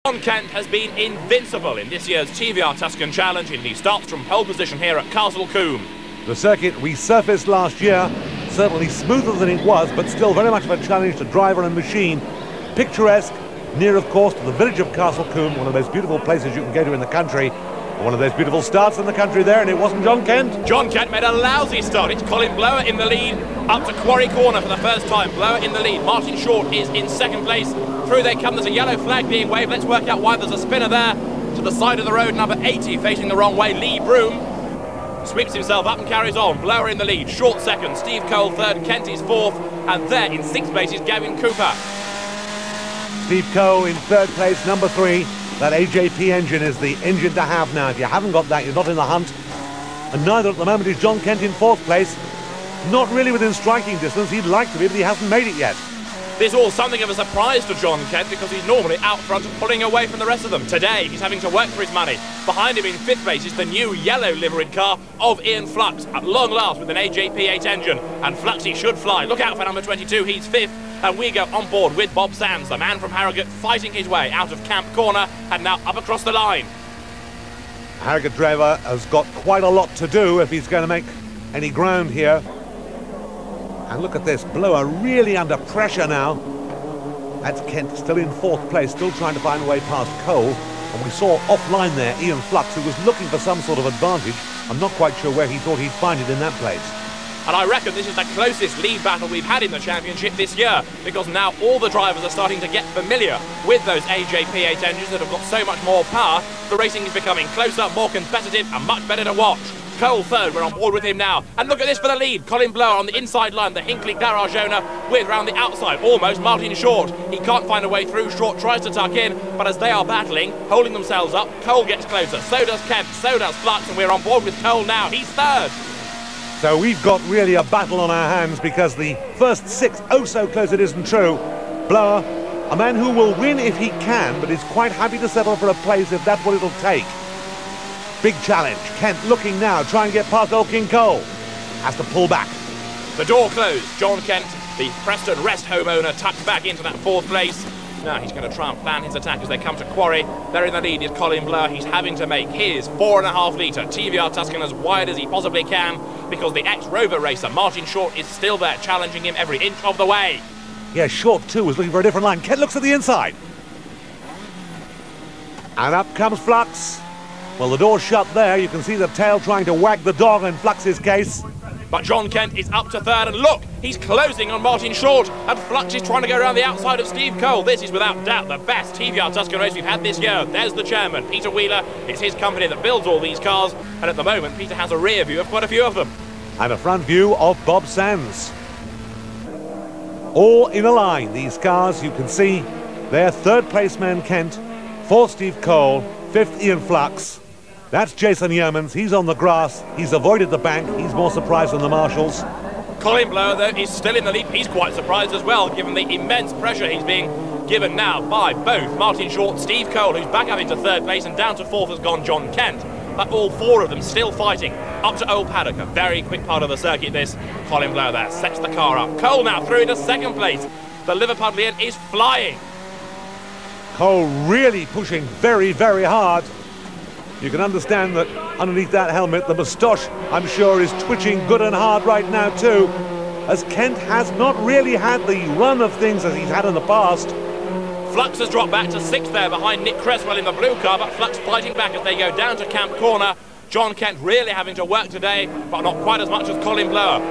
John Kent has been invincible in this year's TVR Tuscan Challenge, and he starts from pole position here at Combe. The circuit resurfaced last year, certainly smoother than it was, but still very much of a challenge to driver and machine. Picturesque, near of course to the village of Combe, one of the most beautiful places you can go to in the country. One of those beautiful starts in the country there, and it wasn't John Kent. John Kent made a lousy start. It's Colin Blower in the lead, up to Quarry Corner for the first time. Blower in the lead. Martin Short is in second place. Through they come. There's a yellow flag being waved. Let's work out why there's a spinner there. To the side of the road, number 80 facing the wrong way. Lee Broom sweeps himself up and carries on. Blower in the lead. Short second. Steve Cole third. Kent is fourth. And there in sixth place is Gavin Cooper. Steve Cole in third place, number 3. That AJP engine is the engine to have now. If you haven't got that, you're not in the hunt. And neither at the moment is John Kent in fourth place. Not really within striking distance. He'd like to be, but he hasn't made it yet. This all something of a surprise to John Kent, because he's normally out front and pulling away from the rest of them. Today, he's having to work for his money. Behind him in fifth place is the new yellow liveried car of Ian Flux, at long last with an AJP8 engine. And Fluxy should fly. Look out for number 22, he's fifth. And we go on board with Bob Sands, the man from Harrogate, fighting his way out of Camp Corner and now up across the line. Harrogate driver has got quite a lot to do if he's going to make any ground here. And look at this, Blower really under pressure now. That's Kent still in fourth place, still trying to find a way past Cole. And we saw offline there Ian Flux, who was looking for some sort of advantage. I'm not quite sure where he thought he'd find it in that place. And I reckon this is the closest lead battle we've had in the championship this year, because now all the drivers are starting to get familiar with those AJP8 engines that have got so much more power. The racing is becoming closer, more competitive and much better to watch. Cole third, we're on board with him now. And look at this for the lead. Colin Blower on the inside line, the Hinkley garage owner, with round the outside, almost Martin Short. He can't find a way through. Short tries to tuck in, but as they are battling, holding themselves up, Cole gets closer. So does Kent, so does Flux, and we're on board with Cole now. He's third. So we've got really a battle on our hands, because the first 6, oh so close it isn't true. Blower, a man who will win if he can, but is quite happy to settle for a place if that's what it'll take. Big challenge. Kent looking now, trying to get past old King Cole. Has to pull back. The door closed. John Kent, the Preston Rest homeowner, tucked back into that fourth place. Now he's going to try and plan his attack as they come to Quarry. There in the lead is Colin Blower. He's having to make his 4.5 litre TVR Tuscan as wide as he possibly can, because the ex-Rover racer Martin Short is still there, challenging him every inch of the way. Yeah, Short too was looking for a different line. Kent looks at the inside. And up comes Flux. Well, the door's shut there. You can see the tail trying to wag the dog in Flux's case. But John Kent is up to third, and look, he's closing on Martin Short, and Flux is trying to go around the outside of Steve Cole. This is without doubt the best TVR Tuscan race we've had this year. There's the chairman, Peter Wheeler. It's his company that builds all these cars, and at the moment Peter has a rear view of quite a few of them. And a front view of Bob Sands. All in a line, these cars, you can see. They're third place man Kent, fourth Steve Cole, fifth Ian Flux. That's Jason Yeomans. He's on the grass. He's avoided the bank. He's more surprised than the marshals. Colin Blower, though, is still in the lead. He's quite surprised as well, given the immense pressure he's being given now by both Martin Short, Steve Cole, who's back up into third place, and down to fourth has gone John Kent. But all four of them still fighting up to Old Paddock, a very quick part of the circuit this. Colin Blower there sets the car up. Cole now through into second place. The Liverpudlian is flying. Cole really pushing very, very hard. You can understand that underneath that helmet, the moustache, I'm sure, is twitching good and hard right now too, as Kent has not really had the run of things as he's had in the past. Flux has dropped back to sixth there behind Nick Cresswell in the blue car, but Flux fighting back as they go down to Camp Corner. John Kent really having to work today, but not quite as much as Colin Blower.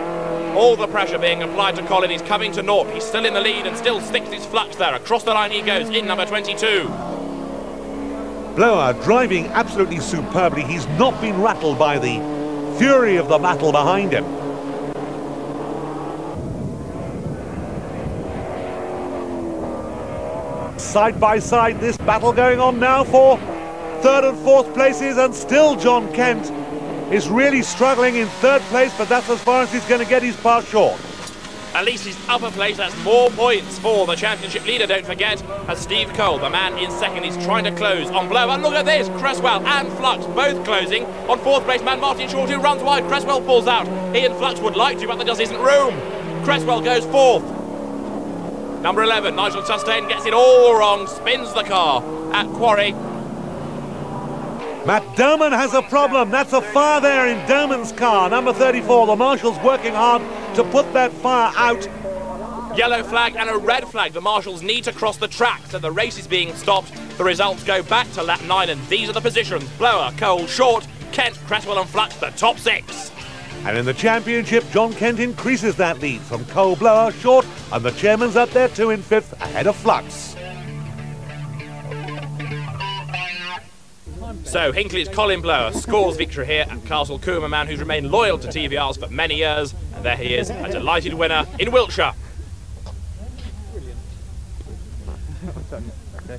All the pressure being applied to Colin. He's coming to naught. He's still in the lead and still sticks his Flux there. Across the line he goes in number 22. Blower driving absolutely superbly. He's not been rattled by the fury of the battle behind him. Side by side, this battle going on now for third and fourth places, and still John Kent is really struggling in third place, but that's as far as he's going to get. His pass short. At least he's upper place. That's more points for the championship leader, don't forget, as Steve Cole, the man in second, is trying to close on Blower. Look at this, Cresswell and Flux both closing on fourth place man Martin Short, who runs wide. Cresswell pulls out. Ian Flux would like to, but there just isn't room. Cresswell goes fourth. Number 11, Nigel Chastain, gets it all wrong, spins the car, at Quarry. Matt Doman has a problem. That's a fire there in Doman's car. Number 34, the marshal's working hard to put that fire out. Yellow flag and a red flag. The marshals need to cross the track, so the race is being stopped. The results go back to lap 9, and these are the positions. Blower, Cole, Short, Kent, Cresswell and Flux, the top 6. And in the championship, John Kent increases that lead from Cole, Blower, Short, and the chairman's up there too in 5th, ahead of Flux. So Hinckley's Colin Blower scores victory here at Castle Combe, a man who's remained loyal to TVRs for many years, and there he is, a delighted winner in Wiltshire. Okay.